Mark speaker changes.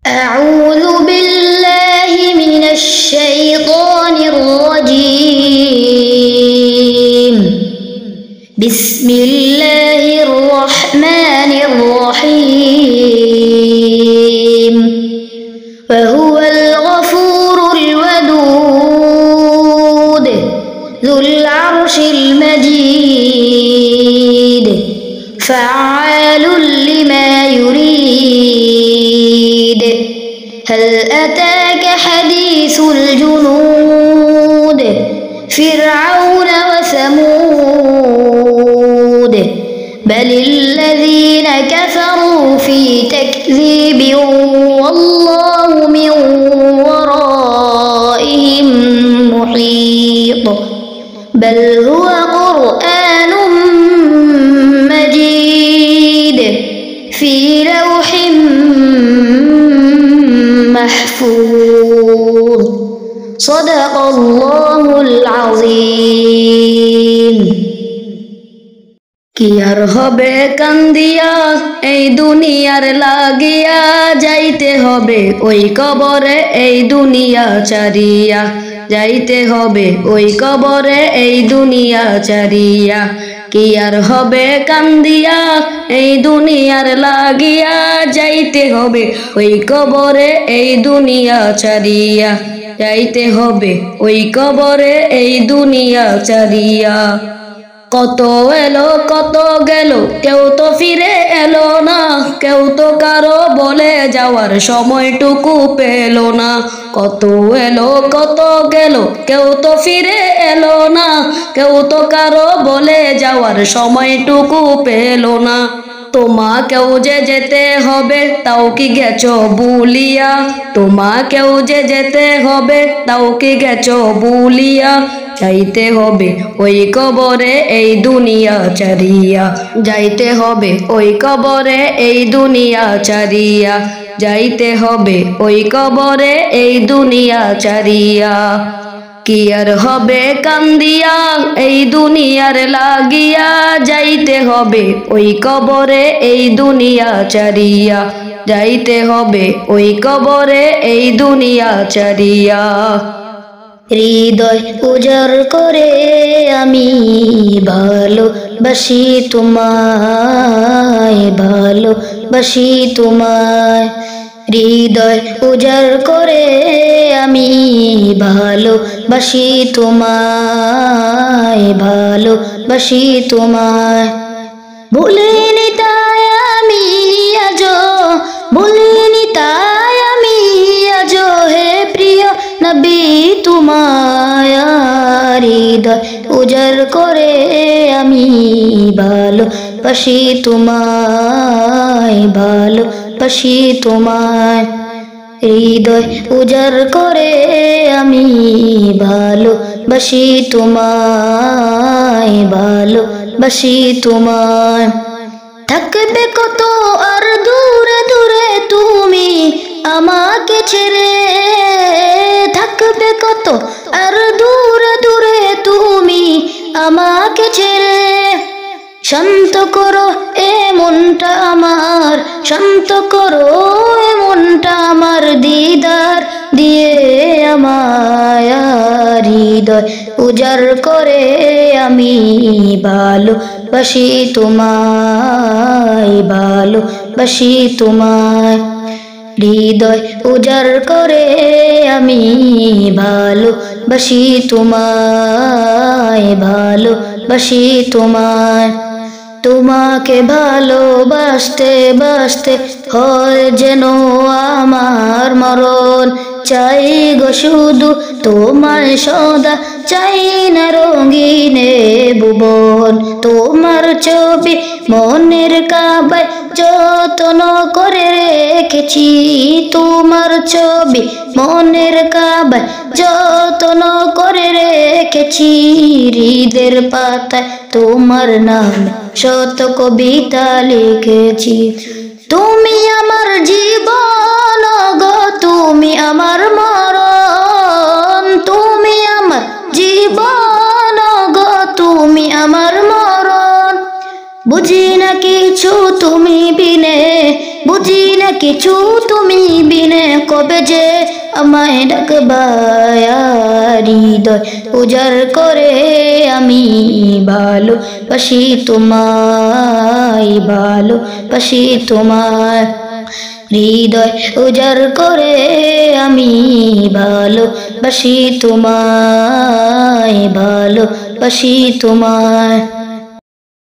Speaker 1: أعوذ بالله من الشيطان الرجيم. بسم الله الرحمن الرحيم. وهو الغفور الودود ذو العرش المجيد فعال لما يريد. هل أتاك حديث الجنود فرعون وثمود بل الذين كفروا في تكذيب والله من ورائهم محيط. بل هو قرآن مجيد في لوح محفوظ. صدق الله العظيم. কি আর হবে কান্দিয়া এই দুনিয়ার লাগিয়া, যাইতে হবে ওই কবরে এই দুনিয়া চারিয়া, যাইতে হবে ওই কবরে এই দুনিয়া চারিয়া। কি আর হবে কান্দিয়া এই দুনিয়ার লাগিয়া, যাইতে হবে ওই কবরে এই দুনিয়া চারিয়া, যাইতে হবে ওই কবরে এই দুনিয়া চারিয়া। কত এলো কত গেল কেউ তো ফিরে এলো না, কেউ তো কারো বলে যাওয়ার সময়টুকু পেল না। কত এলো কত গেল কেউ তো ফিরে এলো না, কেউ তো কারো বলে যাওয়ার সময়টুকু পেল না। তোমাকেও যে যেতে হবে তাও কি গেছো ভুলিয়া, তোমাকেও যে যেতে হবে তাও কি গেছো ভুলিয়া। যাইতে হবে ওই কবরে এই দুনিয়া চারিয়া, যাইতে হবে ওই কবরে এই দুনিয়া চারিয়া, যাইতে হবে ওই কবরে এই দুনিয়া চারিয়া। কি আর হবে কান্দিয়া এই দুনিয়ার লাগিয়া, যাইতে হবে ওই কবরে এই দুনিয়া চারিয়া, যাইতে হবে ওই কবরে এই দুনিয়া চারিয়া। হৃদয় উজাড় করে আমি ভালোবাসি তোমায়, ভালোবাসি তোমায়। হৃদয় উজাড় করে আমি ভালোবাসি তোমায়, ভালোবাসি তোমায়। ভুলিনি তাই আমি আজো, ভুলিনি তাই আমি আজো হে প্রিয় নবী তোমায়। হৃদয় উজাড় করে আমি ভালোবাসি তোমায়, ভালোবাসি তোমায়। হৃদয় উজাড় করে আমি ভালোবাসি তোমায়, ভালোবাসি তোমায়। থাকবে কত আর দূরে দূরে তুমি আমাকে ছেড়ে, থাকবে কত আর দূরে দূরে তুমি আমাকে ছেড়ে। শান্ত করো এ মনটা আমার, শান্ত করো এ মনটা আমার, দিদার দিয়ে আমায়। হৃদয় উজাড় করে আমি ভালোবাসি তোমায়, ভালোবাসি তোমায়। হৃদয় উজাড় করে আমি ভালোবাসি তোমায়, ভালোবাসি তোমায়। তোমাকে ভালোবাসতে বাসতে হয় যেন আমার মরণ, চাই গো শুধু তোমায় সদা, চাই না রঙিনে ভুবন। তোমার ছবি মনের কাবায় যত্ন করে রেখেছি, তোমার ছবি মনের কাবায় যত্ন করে রেখেছি। হৃদের পাতায় তোমার নাম শত কবিতা লিখেছি। তুমি আমার জীবন গো, তুমি আমার মরণ, তুমি আমার জীবন গো, তুমি আমার মরণ। বুঝি না কিছু তুমি বিনে, বুঝি না কিছু তুমি বিনে, হবে যে আমায় ডাকবায় হৃদয় উজাড় করে আমি ভালোবাসি তোমায় ভালোবাসি তোমায় হৃদয় উজাড় করে আমি ভালোবাসি তোমায় ভালোবাসি তোমায়